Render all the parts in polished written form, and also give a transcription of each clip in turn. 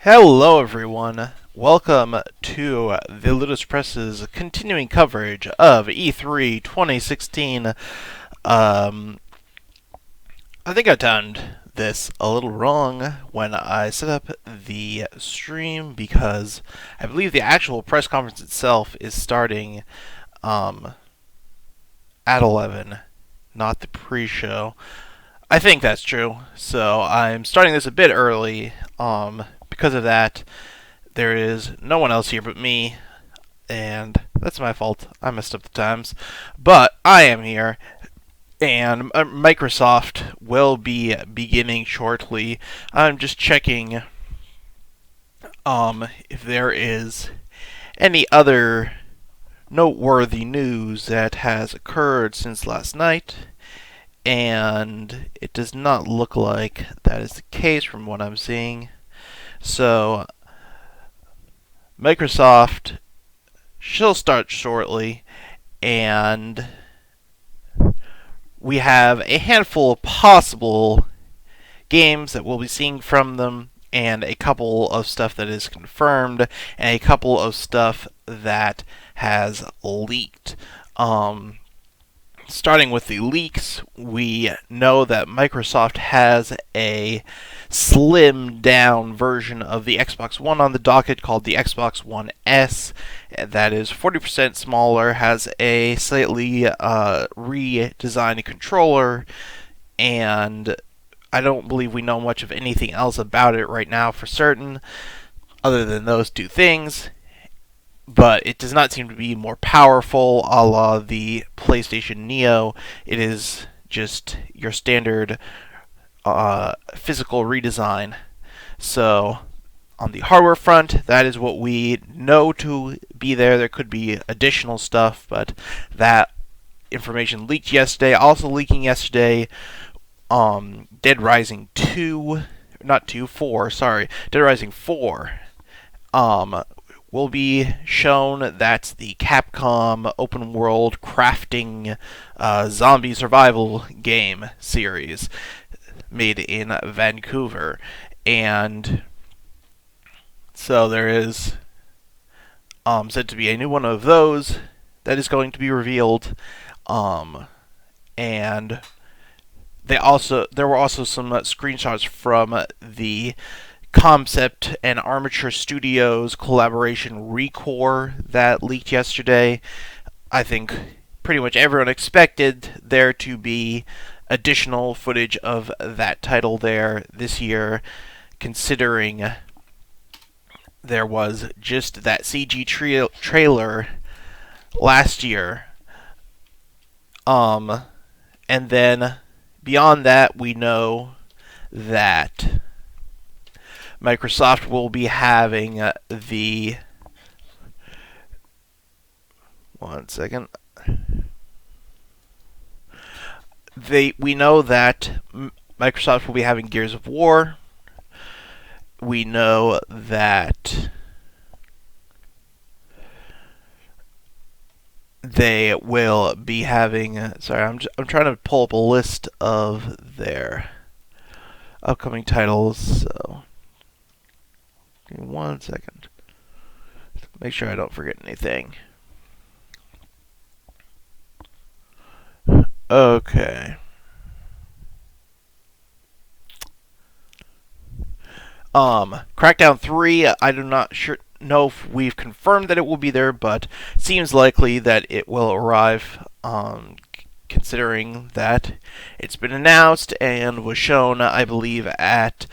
Hello, everyone. Welcome to the Ludus Press's continuing coverage of E3 2016. Um, I think I timed this a little wrong when I set up the stream because I believe the actual press conference itself is starting um, at 11, not the pre-show. I think that's true, so I'm starting this a bit early. Because of that, there is no one else here but me, and that's my fault. I messed up the times. But I am here, and Microsoft will be beginning shortly. I'm just checking if there is any other noteworthy news that has occurred since last night, and it does not look like that is the case from what I'm seeing. So Microsoft she'll start shortly, and we have a handful of possible games that we'll be seeing from them, and a couple of stuff that is confirmed, and a couple of stuff that has leaked. Starting with the leaks, we know that Microsoft has a slimmed down version of the Xbox One on the docket called the Xbox One S. That is 40% smaller, has a slightly redesigned controller, and I don't believe we know much of anything else about it right now for certain, other than those two things. But it does not seem to be more powerful a la the PlayStation Neo. It is just your standard physical redesign. So, on the hardware front, that is what we know to be there. There could be additional stuff, but that information leaked yesterday. Also leaking yesterday, Dead Rising 2, not 2, 4, sorry, Dead Rising 4, will be shown. That's the Capcom open world crafting zombie survival game series made in Vancouver. And so there is said to be a new one of those that is going to be revealed. And there were also some screenshots from the Concept and Armature Studios collaboration Recore that leaked yesterday. I think pretty much everyone expected there to be additional footage of that title there this year, considering there was just that CG trailer last year. And then beyond that, we know that Microsoft will be having the... One second. We know that Microsoft will be having Gears of War. We know that they will be having... sorry, I'm trying to pull up a list of their upcoming titles, so... Give me 1 second. Make sure I don't forget anything. Okay. Crackdown 3, I do not know if we've confirmed that it will be there, but seems likely that it will arrive, considering that it's been announced and was shown, I believe, at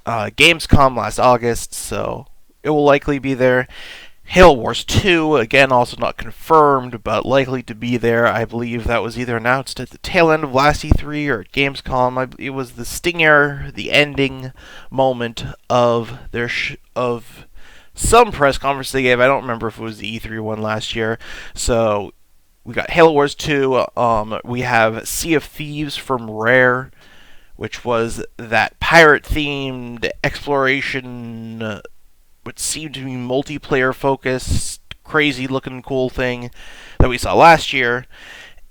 Gamescom last August, so it will likely be there. Halo Wars 2, again, also not confirmed, but likely to be there. I believe that was either announced at the tail end of last E3 or at Gamescom. It was the stinger, the ending moment of their of some press conference they gave. I don't remember if it was the E3 one last year. So we got Halo Wars 2. We have Sea of Thieves from Rare, which was that pirate-themed exploration, which seemed to be multiplayer-focused, crazy-looking cool thing that we saw last year.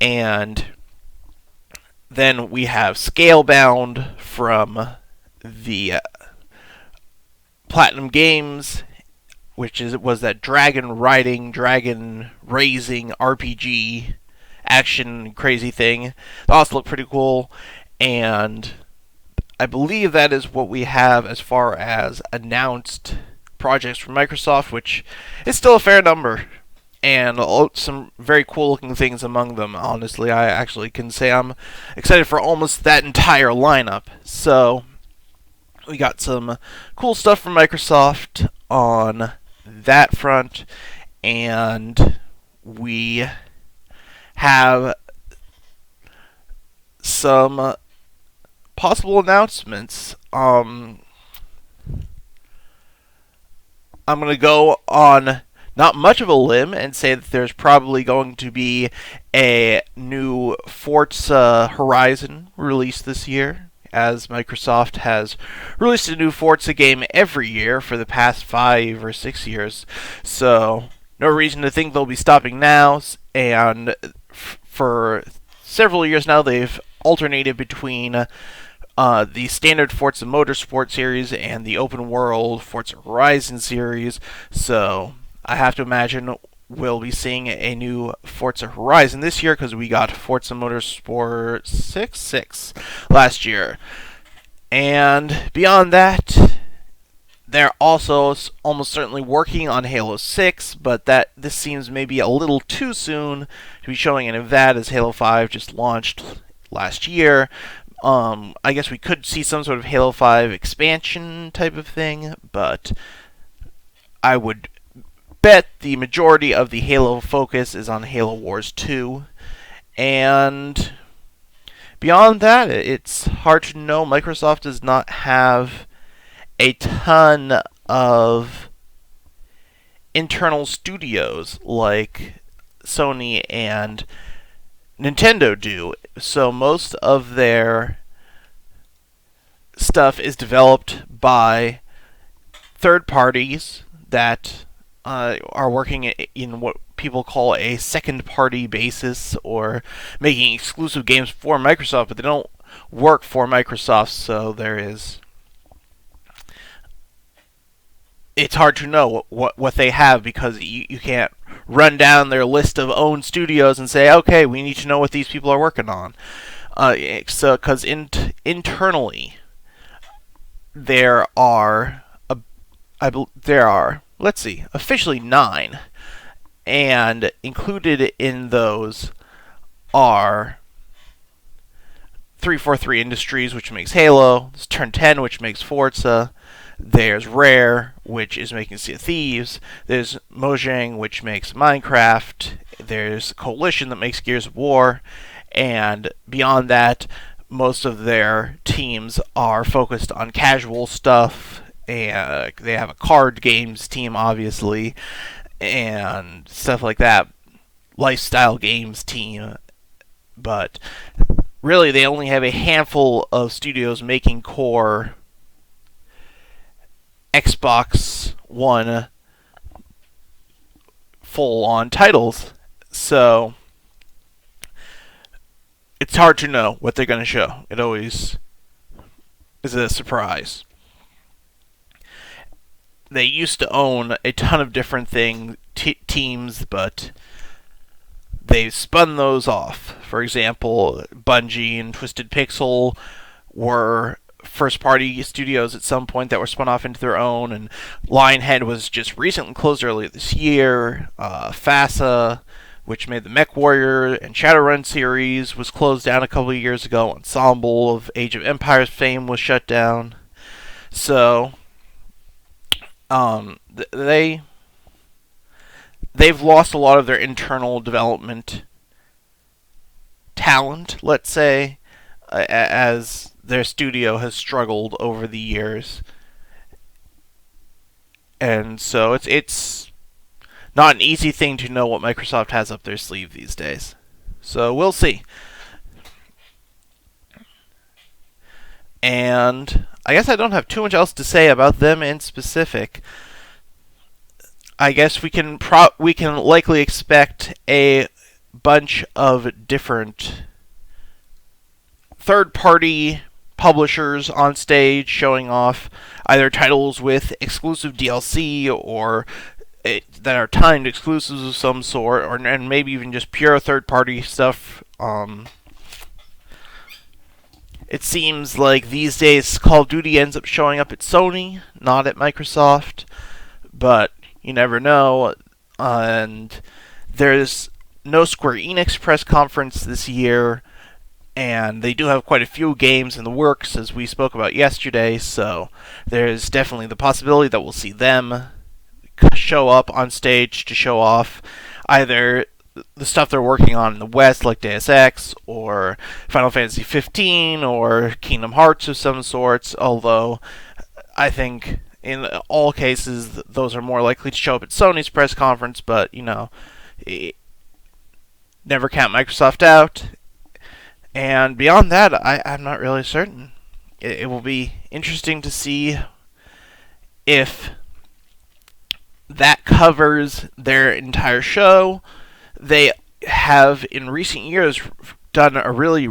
And then we have Scalebound from the Platinum Games, which was that dragon riding, dragon raising RPG action crazy thing. It also looked pretty cool, and I believe that is what we have as far as announced projects from Microsoft, which is still a fair number, and some very cool looking things among them. Honestly, I actually can say I'm excited for almost that entire lineup. So, we got some cool stuff from Microsoft on that front, and we have some possible announcements. I'm going to go on not much of a limb and say that there's probably going to be a new Forza Horizon released this year, as Microsoft has released a new Forza game every year for the past 5 or 6 years. So, no reason to think they'll be stopping now, and for several years now they've alternated between the standard Forza Motorsport series and the open world Forza Horizon series. So I have to imagine we'll be seeing a new Forza Horizon this year, because we got Forza Motorsport 6 last year. And beyond that, they're also almost certainly working on Halo 6, but this seems maybe a little too soon to be showing any of that, as Halo 5 just launched last year. I guess we could see some sort of Halo 5 expansion type of thing, but I would bet the majority of the Halo focus is on Halo Wars 2. And beyond that, it's hard to know. Microsoft does not have a ton of internal studios like Sony and Nintendo do. So most of their stuff is developed by third parties that are working in what people call a second-party basis, or making exclusive games for Microsoft, but they don't work for Microsoft, so it's hard to know what they have, because you can't run down their list of owned studios and say, okay, we need to know what these people are working on. Because internally, there are, let's see, officially 9, and included in those are 343 Industries, which makes Halo. There's Turn 10, which makes Forza. There's Rare, which is making Sea of Thieves. There's Mojang, which makes Minecraft. There's Coalition that makes Gears of War. And beyond that, most of their teams are focused on casual stuff. And they have a card games team, obviously, and stuff like that. Lifestyle games team. But really, they only have a handful of studios making core Xbox One full-on titles. So it's hard to know what they're going to show. It always is a surprise. They used to own a ton of different teams, but they've spun those off. For example, Bungie and Twisted Pixel were first-party studios at some point that were spun off into their own, and Lionhead was just recently closed earlier this year. FASA, which made the MechWarrior and Shadowrun series, was closed down a couple of years ago. Ensemble of Age of Empires fame was shut down. So they've lost a lot of their internal development talent, let's say, as their studio has struggled over the years. And so it's not an easy thing to know what Microsoft has up their sleeve these days. So we'll see. And I guess I don't have too much else to say about them in specific. I guess we can likely expect a bunch of different third-party publishers on stage showing off either titles with exclusive DLC or that are timed exclusives of some sort, or and maybe even just pure third-party stuff. It seems like these days Call of Duty ends up showing up at Sony, not at Microsoft, but you never know. And there's no Square Enix press conference this year, and they do have quite a few games in the works, as we spoke about yesterday, so there's definitely the possibility that we'll see them show up on stage to show off either the stuff they're working on in the West, like Deus Ex, or Final Fantasy 15, or Kingdom Hearts of some sorts, although I think in all cases those are more likely to show up at Sony's press conference, but, never count Microsoft out. And beyond that, I'm not really certain. It will be interesting to see if that covers their entire show. They have, in recent years, done a really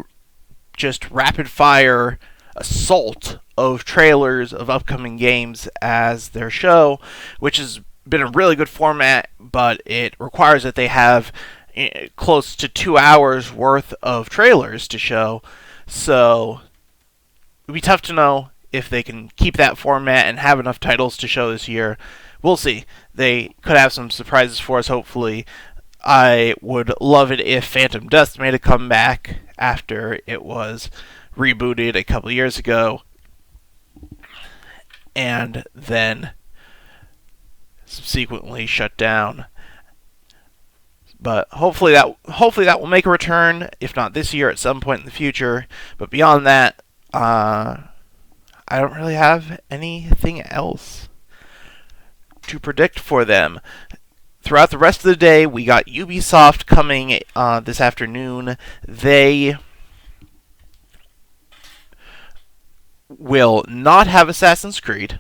just rapid-fire assault of trailers of upcoming games as their show, which has been a really good format, but it requires that they have close to 2 hours worth of trailers to show. So it would be tough to know if they can keep that format and have enough titles to show this year. We'll see. They could have some surprises for us, hopefully. I would love it if Phantom Dust made a comeback after it was rebooted a couple years ago and then subsequently shut down. But hopefully that will make a return, if not this year, at some point in the future. But beyond that, I don't really have anything else to predict for them. Throughout the rest of the day, we got Ubisoft coming this afternoon. They will not have Assassin's Creed.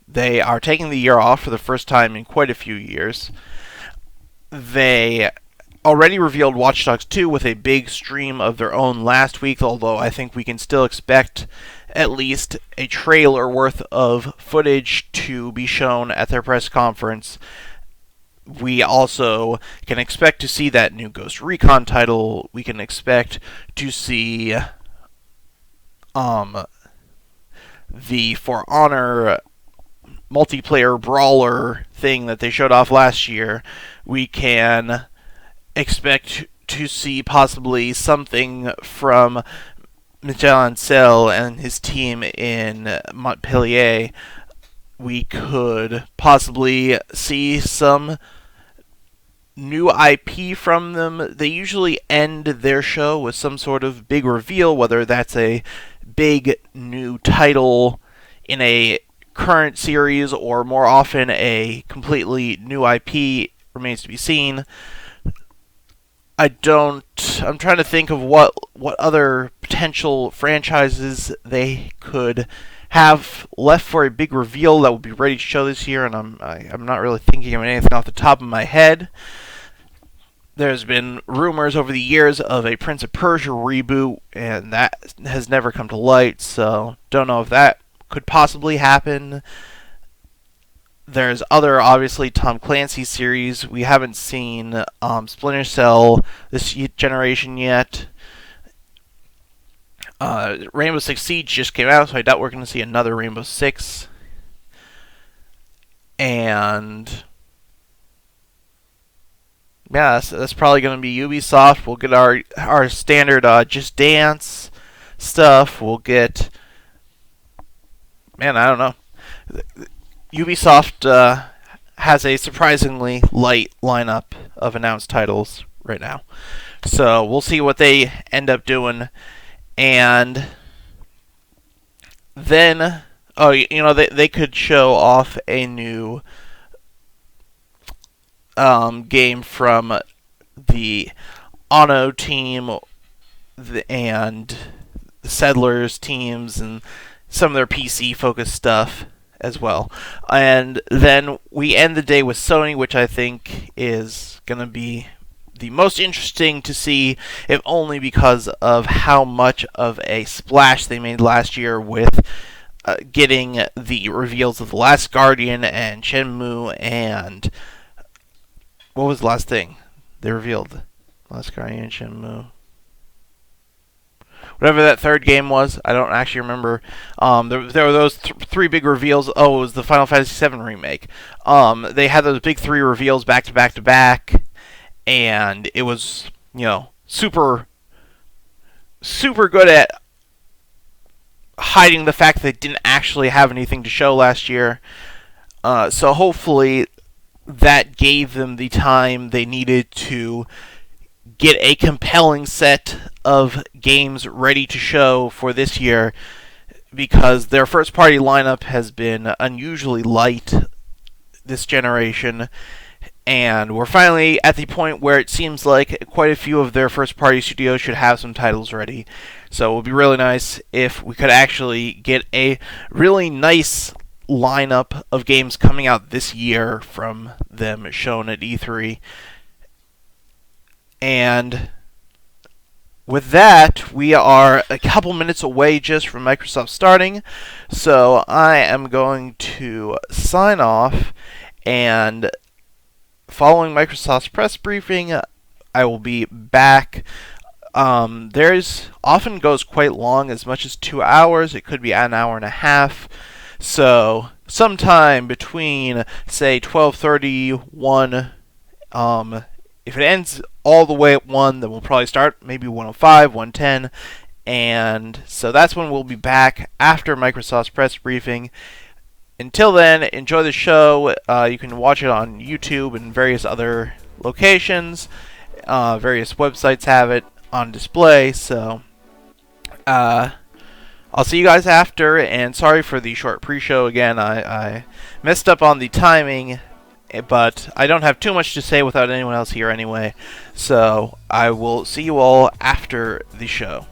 They are taking the year off for the first time in quite a few years. They already revealed Watch Dogs 2 with a big stream of their own last week, although I think we can still expect at least a trailer worth of footage to be shown at their press conference. We also can expect to see that new Ghost Recon title. We can expect to see the For Honor multiplayer brawler thing that they showed off last year. We can expect to see possibly something from Michel Ancel and his team in Montpellier. We could possibly see some new IP from them. They usually end their show with some sort of big reveal, whether that's a big new title in a current series or more often a completely new IP remains to be seen. I'm trying to think of what other potential franchises they could have left for a big reveal that would be ready to show this year, and I'm not really thinking of anything off the top of my head. There's been rumors over the years of a Prince of Persia reboot, and that has never come to light, so don't know if that could possibly happen. There's other, obviously, Tom Clancy series. We haven't seen Splinter Cell this generation yet. Rainbow Six Siege just came out, so I doubt we're going to see another Rainbow Six. And yeah, that's probably going to be Ubisoft. We'll get our standard Just Dance stuff. We'll get... Man, I don't know. Ubisoft has a surprisingly light lineup of announced titles right now. So we'll see what they end up doing. And then, they could show off a new game from the Ono team and the Settlers teams and some of their PC-focused stuff as well. And then we end the day with Sony, which I think is going to be the most interesting to see, if only because of how much of a splash they made last year with getting the reveals of The Last Guardian and Shenmue and what was the last thing they revealed? Last Guardian, Shenmue. Whatever that third game was, I don't actually remember. There were those three big reveals. Oh, it was the Final Fantasy VII remake. They had those big three reveals back to back to back, and it was, super good at hiding the fact that they didn't actually have anything to show last year. So hopefully that gave them the time they needed to get a compelling set of games ready to show for this year, because their first party lineup has been unusually light this generation, and we're finally at the point where it seems like quite a few of their first party studios should have some titles ready. So it would be really nice if we could actually get a really nice lineup of games coming out this year from them shown at E3. And with that, we are a couple minutes away just from Microsoft starting, so I am going to sign off, and following Microsoft's press briefing, I will be back. Theirs often goes quite long, as much as 2 hours. It could be an hour and a half. So sometime between, say, 12:31, if it ends all the way at 1, then we'll probably start maybe 105, 110, and so that's when we'll be back after Microsoft's press briefing. Until then, enjoy the show. You can watch it on YouTube and various other locations. Various websites have it on display, so I'll see you guys after, and sorry for the short pre-show again. I messed up on the timing, but I don't have too much to say without anyone else here anyway, so I will see you all after the show.